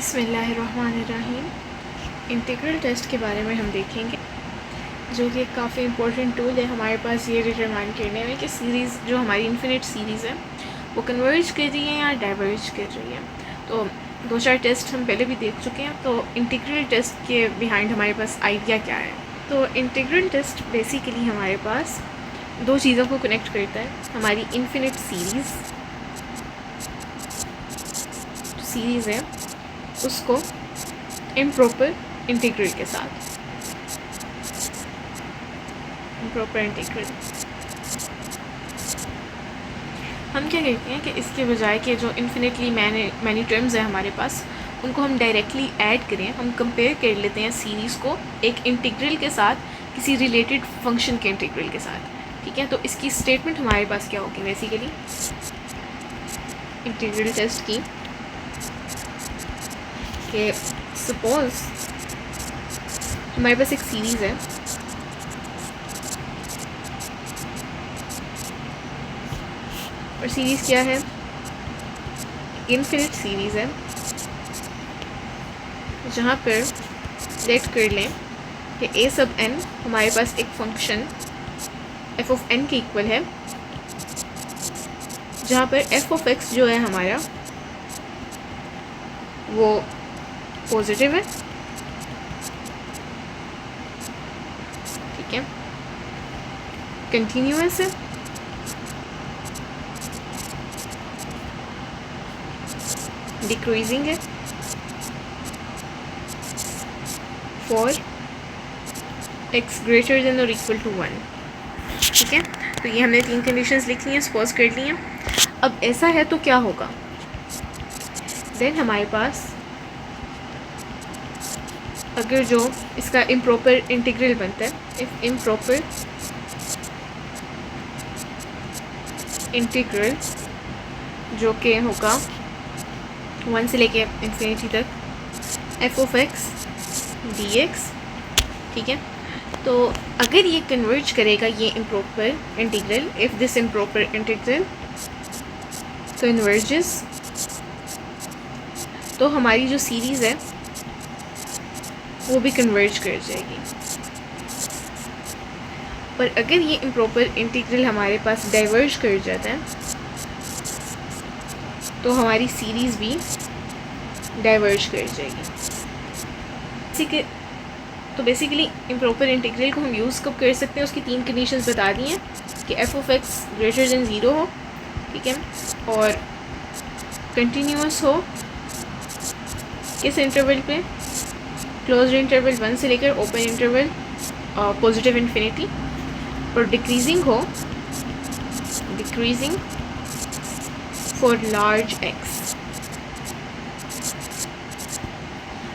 बिस्मिल्लाहिर्रहमानिर्रहीम। Integral test के बारे में हम देखेंगे, जो कि एक काफ़ी इंपॉर्टेंट टूल है हमारे पास ये डिटरमाइन करने में कि सीरीज़ जो हमारी इन्फिनिट सीरीज़ है वो कन्वर्ज कर रही है या डाइवर्ज कर रही है। तो दो चार टेस्ट हम पहले भी देख चुके हैं। तो इंटीग्रल टेस्ट के बिहाइंड हमारे पास आइडिया क्या है? तो इंटीग्रल टेस्ट बेसिकली हमारे पास दो चीज़ों को कनेक्ट करता है। हमारी इन्फिनिट सीरीज़ है उसको इम्प्रॉपर इंटीग्रल के साथ। इम्प्रॉपर इंटीग्रल हम क्या कहते हैं कि इसके बजाय कि जो इन्फिनिटली मैनी टर्म्स है हमारे पास उनको हम डायरेक्टली ऐड करें, हम कंपेयर कर लेते हैं सीरीज़ को एक इंटीग्रल के साथ, किसी रिलेटेड फंक्शन के इंटीग्रल के साथ। ठीक है, तो इसकी स्टेटमेंट हमारे पास क्या होगी बेसिकली इंटीग्रल टेस्ट की कि सपोज हमारे पास एक सीरीज़ है और सीरीज़ क्या है? इन्फिनिट सीरीज़ है, जहाँ पर लेट कर लें कि a सब n हमारे पास एक फंक्शन f ऑफ n के इक्वल है, जहाँ पर f ऑफ x जो है हमारा वो पॉजिटिव है। ठीक है, कंटिन्यूअस है, डिक्रीजिंग है, फॉर x ग्रेटर देन और इक्वल टू 1। ठीक है, तो ये हमने तीन कंडीशंस लिखी हैं, सपोज कर ली हैं। अब ऐसा है तो क्या होगा? देन हमारे पास अगर जो इसका इम्प्रॉपर इंटीग्रल बनता है, इफ इम्प्रॉपर इंटीग्रल जो कि होगा 1 से लेके इन्फिनिटी तक f ऑफ x dx। ठीक है, तो अगर ये कन्वर्ज करेगा ये improper integral, if this improper integral converges, तो हमारी जो सीरीज़ है वो भी कन्वर्ज कर जाएगी। पर अगर ये इम्प्रॉपर इंटीग्रल हमारे पास डाइवर्ज कर जाता है तो हमारी सीरीज़ भी डाइवर्ज कर जाएगी। तो बेसिकली इम्प्रॉपर इंटीग्रल को हम यूज़ कब कर सकते हैं, उसकी तीन कंडीशंस बता दी हैं कि f of x greater than 0 हो, ठीक है, और कंटिन्यूअस हो किस इंटरवल पे? क्लोज्ड इंटरवल 1 से लेकर ओपन इंटरवल पॉजिटिव इन्फिनिटी, और डिक्रीजिंग हो, डिक्रीजिंग फॉर लार्ज x।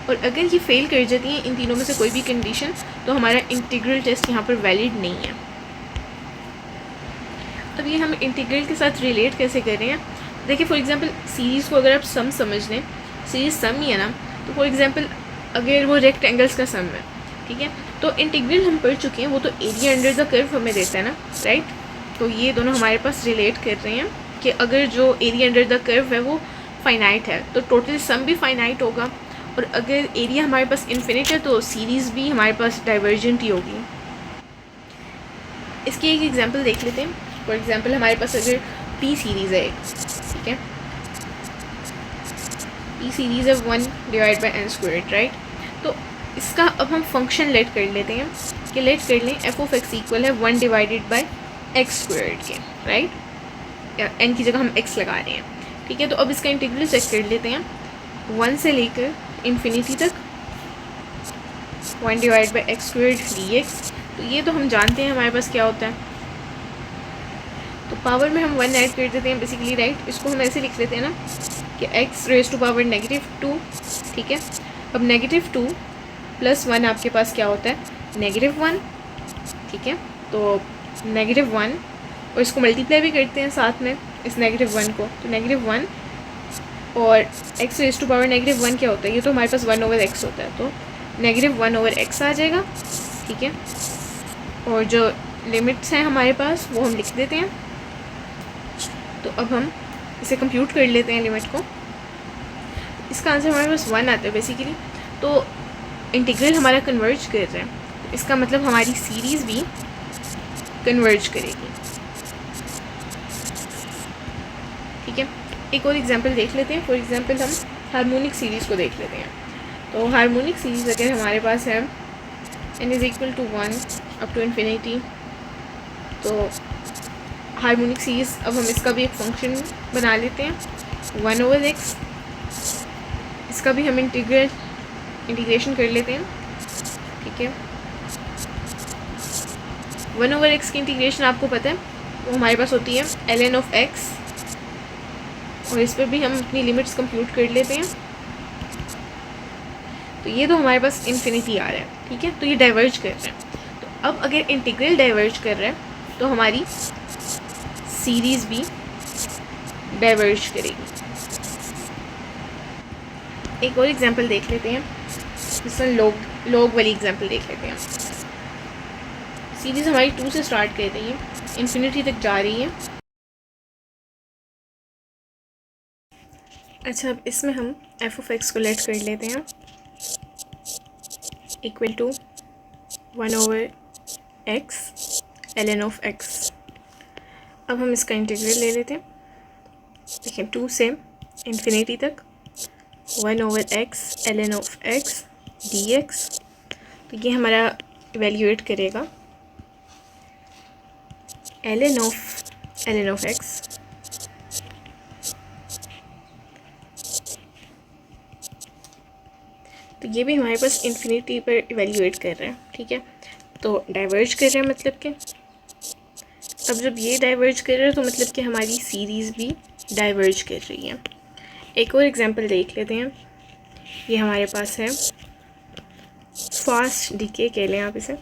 और अगर ये फेल कर जाती हैं इन तीनों में से कोई भी कंडीशन, तो हमारा इंटीग्रल टेस्ट यहाँ पर वैलिड नहीं है। अब ये हम इंटीग्रल के साथ रिलेट कैसे कर रहे हैं? देखिए, फॉर एग्जांपल सीरीज़ को अगर आप सम समझ लें, सीरीज़ सम ही है ना, तो फॉर एग्जांपल अगर वो रेक्टेंगल्स का सम है, ठीक है, तो इंटीग्रल हम पढ़ चुके हैं, वो तो एरिया अंडर द कर्व हमें देता है ना, राइट। तो ये दोनों हमारे पास रिलेट कर रहे हैं कि अगर जो एरिया अंडर द कर्व है वो फाइनाइट है तो टोटल सम भी फाइनाइट होगा, और अगर एरिया हमारे पास इन्फिनिट है तो सीरीज़ भी हमारे पास डाइवर्जेंट ही होगी। इसकी एक एग्जांपल देख लेते हैं। फॉर एग्जांपल हमारे पास अगर पी सीरीज़ है एक, ठीक है, पी सीरीज़ है 1 divide by n squared, right. तो इसका अब हम फंक्शन लेट कर लेते हैं कि लेट कर लें f ऑफ x इक्वल है 1 डिवाइडेड बाई x स्क्वायर्ड के, राइट, या n की जगह हम x लगा रहे हैं। ठीक है, तो अब इसका इंटीग्रल चेक कर लेते हैं 1 से लेकर इन्फिनिटी तक 1 divide by x squared dx। तो ये तो हम जानते हैं हमारे पास क्या होता है, तो पावर में हम 1 ऐड कर देते हैं बेसिकली, राइट। इसको हम ऐसे लिख लेते हैं ना कि x रेज़ टू पावर -2। ठीक है, अब -2 प्लस 1 आपके पास क्या होता है? -1। ठीक है, तो -1 और इसको मल्टीप्लाई भी करते हैं साथ में इस -1 को, तो -1 और x रेज़ टू पावर -1 क्या होता है? ये तो हमारे पास 1/x होता है, तो -1/x आ जाएगा। ठीक है, और जो लिमिट्स हैं हमारे पास वो हम लिख देते हैं। तो अब हम इसे कंप्यूट कर लेते हैं लिमिट को। इसका आंसर हमारे पास 1 आता है बेसिकली। तो इंटीग्रल हमारा कन्वर्ज कर रहा है, तो इसका मतलब हमारी सीरीज़ भी कन्वर्ज करेगी। ठीक है, एक और एग्जांपल देख लेते हैं। फॉर एग्जांपल हम हार्मोनिक सीरीज़ को देख लेते हैं। तो हार्मोनिक सीरीज़ अगर हमारे पास है n = 1 up to infinity, तो हार्मोनिक सीरीज़ अब हम इसका भी एक फंक्शन बना लेते हैं 1/x। इसका भी हम इंटीग्रेशन कर लेते हैं। ठीक है, 1/x की इंटीग्रेशन आपको पता है वो हमारे पास होती है ln of x, और इस पर भी हम अपनी लिमिट्स कंप्यूट कर लेते हैं। तो ये तो हमारे पास इन्फिनिटी आ रहा है। ठीक है, तो ये डाइवर्ज कर रहे हैं। तो अब अगर इंटीग्रल डाइवर्ज कर रहा है तो हमारी सीरीज़ भी डाइवर्ज करेगी। एक और एग्जांपल देख लेते हैं, जिसमें लॉग वाली एग्जांपल देख लेते हैं। सीरीज़ हमारी 2 से स्टार्ट कर रही है, इन्फिनिटी तक जा रही है। अच्छा, अब इसमें हम f(x) को लेट कर लेते हैं equal to 1/x ln of x। अब हम इसका इंटीग्रल ले लेते हैं। देखिए 2 से इन्फिनिटी तक 1/x ln of x dx। तो ये हमारा इवेल्यूएट करेगा ln of x तो ये भी हमारे पास इन्फिनिटी पर इवेल्यूएट कर रहे हैं। ठीक है, तो डाइवर्ज कर रहे हैं, मतलब कि अब जब ये डाइवर्ज कर रहे हैं तो मतलब कि हमारी सीरीज़ भी डाइवर्ज कर रही है। एक और एग्जांपल देख लेते हैं। ये हमारे पास है फास्ट डीके कह लें आप इसे,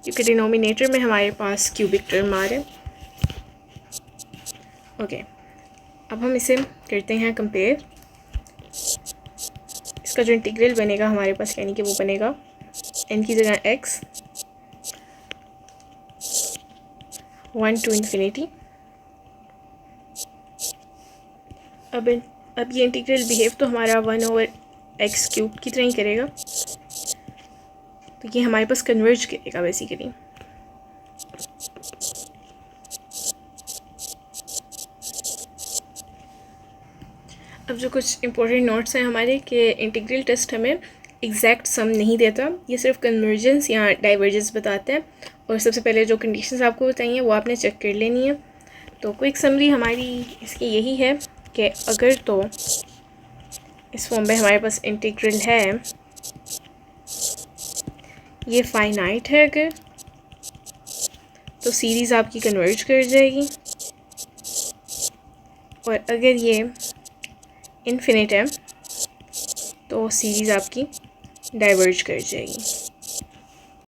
क्योंकि डिनोमिनेटर में हमारे पास क्यूबिक टर्म आ रहा है। ओके, अब हम इसे करते हैं कंपेयर। इसका जो इंटीग्रल बनेगा हमारे पास, यानी कि वो बनेगा n की जगह x 1 to infinity। अब ये इंटीग्रल बिहेव तो हमारा 1/x³ की तरह ही करेगा। तो ये हमारे पास कन्वर्ज करेगा बेसिकली। अब जो कुछ इंपॉर्टेंट नोट्स हैं हमारे कि इंटीग्रल टेस्ट हमें एग्जैक्ट सम नहीं देता, ये सिर्फ कन्वर्जेंस या डाइवर्जेंस बताता है। और सबसे पहले जो कंडीशंस आपको बताइए वो आपने चेक कर लेनी है। तो क्विक समरी हमारी इसकी यही है कि अगर तो इस फॉर्म में हमारे पास इंटीग्रल है, ये फाइनाइट है अगर, तो सीरीज़ आपकी कन्वर्ज कर जाएगी। और अगर ये इन्फिनिट है तो सीरीज़ आपकी डाइवर्ज कर जाएगी।